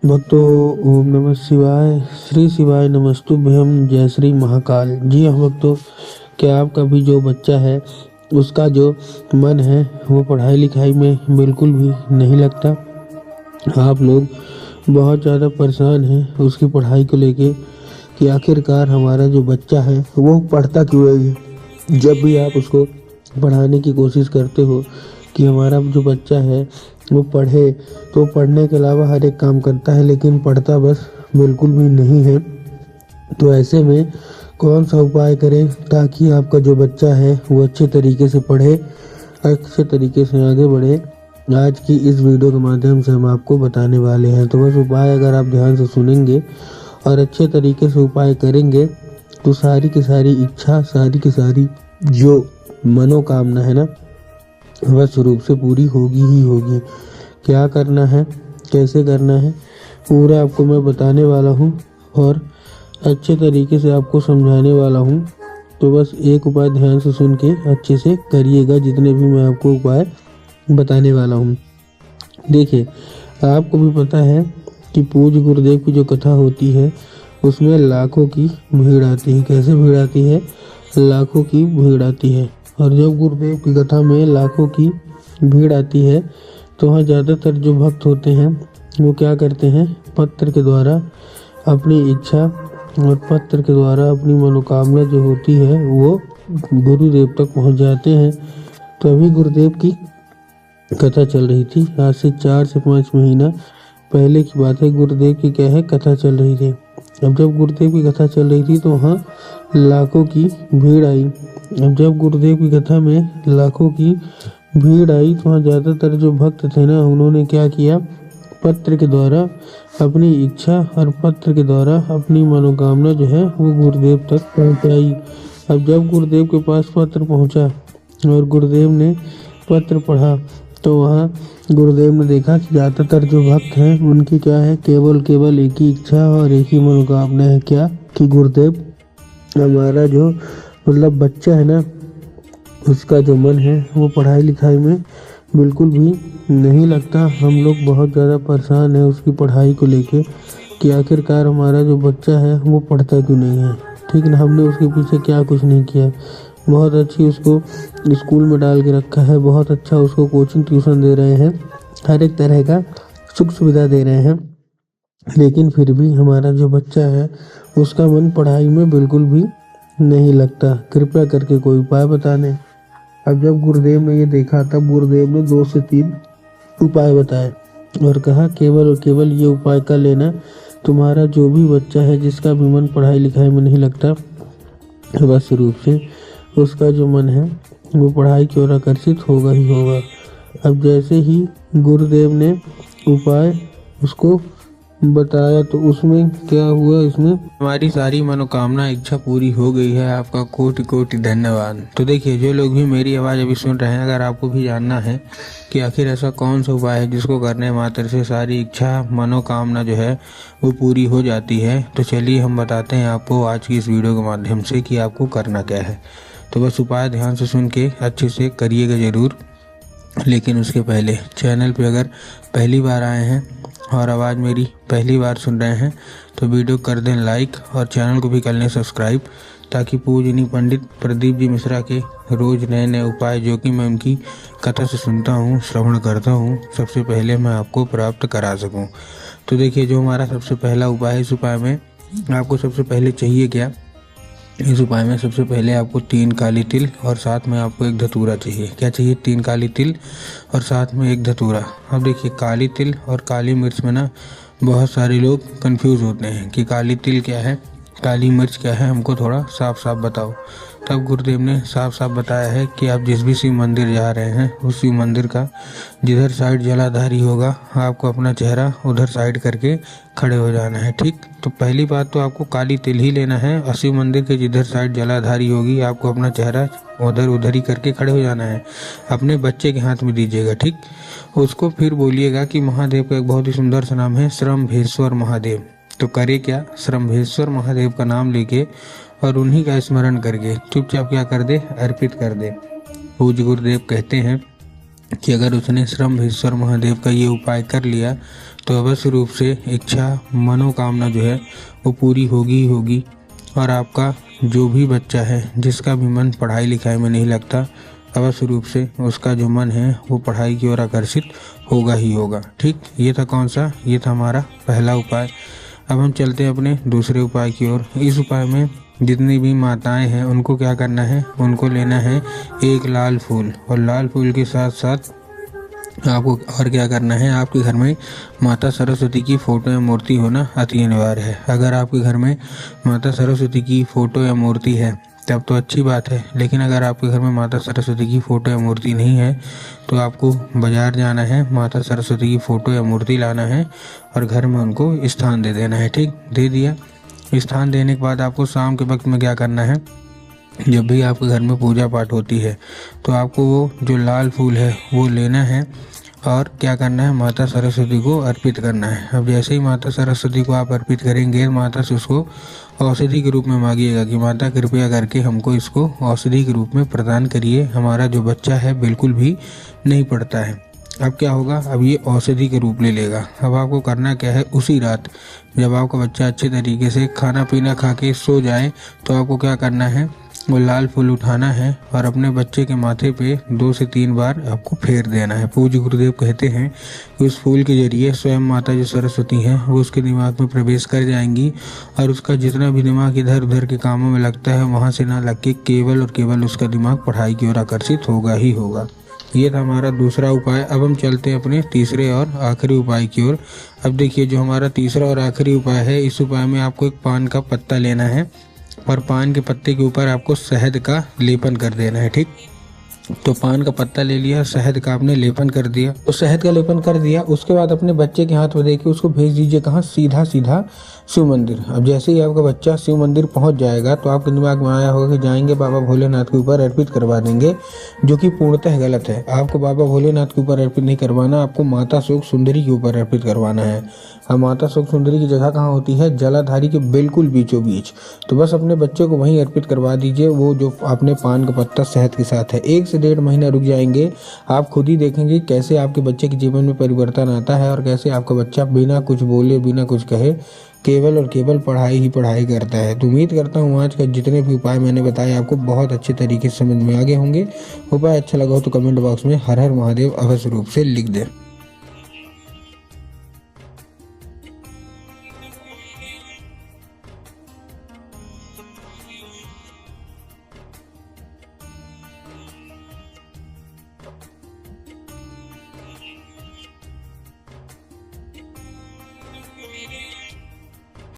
भक्तों, ओम नमः शिवाय। श्री शिवाय नमस्तुभ्यम। जय श्री महाकाल। जी हाँ भक्तों, क्या आपका भी जो बच्चा है उसका जो मन है वो पढ़ाई लिखाई में बिल्कुल भी नहीं लगता। आप लोग बहुत ज़्यादा परेशान हैं उसकी पढ़ाई को लेके कि आखिरकार हमारा जो बच्चा है वो पढ़ता क्यों नहीं है। जब भी आप उसको पढ़ाने की कोशिश करते हो कि हमारा जो बच्चा है वो पढ़े, तो पढ़ने के अलावा हर एक काम करता है लेकिन पढ़ता बस बिल्कुल भी नहीं है। तो ऐसे में कौन सा उपाय करें ताकि आपका जो बच्चा है वो अच्छे तरीके से पढ़े, अच्छे तरीके से आगे बढ़े। आज की इस वीडियो के माध्यम से हम आपको बताने वाले हैं। तो बस उपाय अगर आप ध्यान से सुनेंगे और अच्छे तरीके से उपाय करेंगे तो सारी की सारी इच्छा, सारी की सारी जो मनोकामना है ना, अवश्य रूप से पूरी होगी ही होगी। क्या करना है, कैसे करना है, पूरा आपको मैं बताने वाला हूँ और अच्छे तरीके से आपको समझाने वाला हूँ। तो बस एक उपाय ध्यान से सुन के अच्छे से करिएगा, जितने भी मैं आपको उपाय बताने वाला हूँ। देखिए, आपको भी पता है कि पूज्य गुरुदेव की जो कथा होती है उसमें लाखों की भीड़ आती है। कैसे भीड़ आती है? लाखों की भीड़ आती है। और जब गुरुदेव की कथा में लाखों की भीड़ आती है तो वहाँ ज़्यादातर जो भक्त होते हैं वो क्या करते हैं, पत्र के द्वारा अपनी इच्छा और पत्र के द्वारा अपनी मनोकामना जो होती है वो गुरुदेव तक पहुँच जाते हैं। तो अभी गुरुदेव की कथा चल रही थी, आज से 4 से 5 महीना पहले की बात है। गुरुदेव की क्या है, कथा चल रही थी। अब जब गुरुदेव की कथा चल रही थी तो वहाँ लाखों की भीड़ आई। अब जब गुरुदेव की कथा में लाखों की भीड़ आई तो वहाँ ज़्यादातर जो भक्त थे ना, उन्होंने क्या किया, पत्र के द्वारा अपनी इच्छा और पत्र के द्वारा अपनी मनोकामना जो है वो गुरुदेव तक पहुँचाई। अब जब गुरुदेव के पास पत्र पहुँचा और गुरुदेव ने पत्र पढ़ा तो वहाँ गुरुदेव ने देखा कि ज़्यादातर जो भक्त हैं उनकी क्या है, केवल एक ही इच्छा और एक ही मनोकामना है, क्या कि गुरुदेव हमारा जो मतलब बच्चा है ना उसका जो मन है वो पढ़ाई लिखाई में बिल्कुल भी नहीं लगता। हम लोग बहुत ज़्यादा परेशान हैं उसकी पढ़ाई को लेके कि आखिरकार हमारा जो बच्चा है वो पढ़ता क्यों नहीं है। ठीक ना, हमने उसके पीछे क्या कुछ नहीं किया, बहुत अच्छी उसको स्कूल में डाल के रखा है, बहुत अच्छा उसको कोचिंग ट्यूशन दे रहे हैं, हर एक तरह का सुख सुविधा दे रहे हैं, लेकिन फिर भी हमारा जो बच्चा है उसका मन पढ़ाई में बिल्कुल भी नहीं लगता। कृपया करके कोई उपाय बता दें। अब जब गुरुदेव ने ये देखा तब गुरुदेव ने 2 से 3 उपाय बताए और कहा केवल और केवल ये उपाय कर लेना, तुम्हारा जो भी बच्चा है जिसका भी मन पढ़ाई लिखाई में नहीं लगता, अवश्य रूप से उसका जो मन है वो पढ़ाई की ओर आकर्षित होगा ही होगा। अब जैसे ही गुरुदेव ने उपाय उसको बताया तो उसमें क्या हुआ, इसमें हमारी सारी मनोकामना इच्छा पूरी हो गई है। आपका कोटि कोटि धन्यवाद। तो देखिए, जो लोग भी मेरी आवाज़ अभी सुन रहे हैं, अगर आपको भी जानना है कि आखिर ऐसा कौन सा उपाय है जिसको करने मात्र से सारी इच्छा मनोकामना जो है वो पूरी हो जाती है, तो चलिए हम बताते हैं आपको आज की इस वीडियो के माध्यम से कि आपको करना क्या है। तो बस उपाय ध्यान से सुन के अच्छे से करिएगा ज़रूर। लेकिन उसके पहले चैनल पे अगर पहली बार आए हैं और आवाज़ मेरी पहली बार सुन रहे हैं तो वीडियो कर दें लाइक और चैनल को भी कर लें सब्सक्राइब, ताकि पूजनीय पंडित प्रदीप जी मिश्रा के रोज़ नए नए उपाय जो कि मैं उनकी कथा से सुनता हूँ, श्रवण करता हूँ, सबसे पहले मैं आपको प्राप्त करा सकूँ। तो देखिए, जो हमारा सबसे पहला उपाय है, इस उपाय में आपको सबसे पहले चाहिए क्या, इस उपाय में सबसे पहले आपको 3 काली तिल और साथ में आपको 1 धतूरा चाहिए। क्या चाहिए? 3 काली तिल और साथ में 1 धतूरा। अब देखिए, काली तिल और काली मिर्च में ना बहुत सारे लोग कंफ्यूज होते हैं कि काली तिल क्या है, काली मिर्च क्या है, हमको थोड़ा साफ साफ बताओ। तब गुरुदेव ने साफ साफ बताया है कि आप जिस भी शिव मंदिर जा रहे हैं उस शिव मंदिर का जिधर साइड जलाधारी होगा आपको अपना चेहरा उधर साइड करके खड़े हो जाना है। ठीक, तो पहली बात तो आपको काली तिल ही लेना है और शिव मंदिर के जिधर साइड जलाधारी होगी आपको अपना चेहरा उधर ही करके खड़े हो जाना है। अपने बच्चे के हाथ में दीजिएगा। ठीक, उसको फिर बोलिएगा कि महादेव का एक बहुत ही सुंदर सा नाम है श्रम्भेश्वर महादेव। तो करे क्या, श्रम्भेश्वर महादेव का नाम लेके और उन्हीं का स्मरण करके चुपचाप क्या कर दे, अर्पित कर दे। पूज्य गुरुदेव कहते हैं कि अगर उसने श्रम्भेश्वर महादेव का ये उपाय कर लिया तो अवश्य रूप से इच्छा मनोकामना जो है वो पूरी होगी ही होगी। और आपका जो भी बच्चा है जिसका भी मन पढ़ाई लिखाई में नहीं लगता, अवश्य रूप से उसका जो मन है वो पढ़ाई की ओर आकर्षित होगा ही होगा। ठीक, ये था कौन सा, ये था हमारा पहला उपाय। अब हम चलते हैं अपने दूसरे उपाय की ओर। इस उपाय में जितनी भी माताएं हैं उनको क्या करना है, उनको लेना है एक लाल फूल, और लाल फूल के साथ साथ आपको और क्या करना है, आपके घर में माता सरस्वती की फ़ोटो या मूर्ति होना अति अनिवार्य है। अगर आपके घर में माता सरस्वती की फ़ोटो या मूर्ति है तब तो अच्छी बात है, लेकिन अगर आपके घर में माता सरस्वती की फ़ोटो या मूर्ति नहीं है तो आपको बाज़ार जाना है, माता सरस्वती की फ़ोटो या मूर्ति लाना है और घर में उनको स्थान दे देना है। ठीक, दे दिया। स्थान देने के बाद आपको शाम के वक्त में क्या करना है, जब भी आपके घर में पूजा पाठ होती है तो आपको वो जो लाल फूल है वो लेना है और क्या करना है, माता सरस्वती को अर्पित करना है। अब जैसे ही माता सरस्वती को आप अर्पित करेंगे, माता से उसको औषधि के रूप में मांगिएगा कि माता कृपया करके हमको इसको औषधि के रूप में प्रदान करिए, हमारा जो बच्चा है बिल्कुल भी नहीं पढ़ता है। अब क्या होगा, अब ये औषधि के रूप ले लेगा। अब आपको करना क्या है, उसी रात जब आपका बच्चा अच्छे तरीके से खाना पीना खा के सो जाए तो आपको क्या करना है, वो लाल फूल उठाना है और अपने बच्चे के माथे पे 2 से 3 बार आपको फेर देना है। पूज्य गुरुदेव कहते हैं कि उस फूल के जरिए स्वयं माता जो सरस्वती हैं वो उसके दिमाग में प्रवेश कर जाएंगी और उसका जितना भी दिमाग इधर उधर के कामों में लगता है वहाँ से ना लग के केवल और केवल उसका दिमाग पढ़ाई की ओर आकर्षित होगा ही होगा। ये था हमारा दूसरा उपाय। अब हम चलते हैं अपने तीसरे और आखिरी उपाय की ओर। अब देखिए, जो हमारा तीसरा और आखिरी उपाय है, इस उपाय में आपको एक पान का पत्ता लेना है और पान के पत्ते के ऊपर आपको शहद का लेपन कर देना है। ठीक, तो पान का पत्ता ले लिया, शहद का आपने लेपन कर दिया, तो शहद का लेपन कर दिया, उसके बाद अपने बच्चे के हाथ में देके उसको भेज दीजिए कहाँ, सीधा सीधा शिव मंदिर। अब जैसे ही आपका बच्चा शिव मंदिर पहुंच जाएगा तो आपके दिमाग में आया होगा कि जाएंगे बाबा भोलेनाथ के ऊपर अर्पित करवा देंगे, जो कि पूर्णतः गलत है। आपको बाबा भोलेनाथ के ऊपर अर्पित नहीं करवाना, आपको माता शोक सुंदरी के ऊपर अर्पित करवाना है। अब माता शोक सुंदरी की जगह कहाँ होती है, जलाधारी के बिल्कुल बीचों बीच। तो बस अपने बच्चे को वहीं अर्पित करवा दीजिए, वो जो आपने पान का पत्ता शहद के साथ है। 1 से 1.5 महीना रुक जाएंगे, आप खुद ही देखेंगे कैसे आपके बच्चे के जीवन में परिवर्तन आता है और कैसे आपका बच्चा बिना कुछ बोले बिना कुछ कहे केवल और केवल पढ़ाई ही पढ़ाई करता है। तो उम्मीद करता हूँ आज का जितने भी उपाय मैंने बताए आपको बहुत अच्छे तरीके से समझ में आ गए होंगे। उपाय अच्छा लगा हो तो कमेंट बॉक्स में हर हर महादेव अवश्य रूप से लिख दें।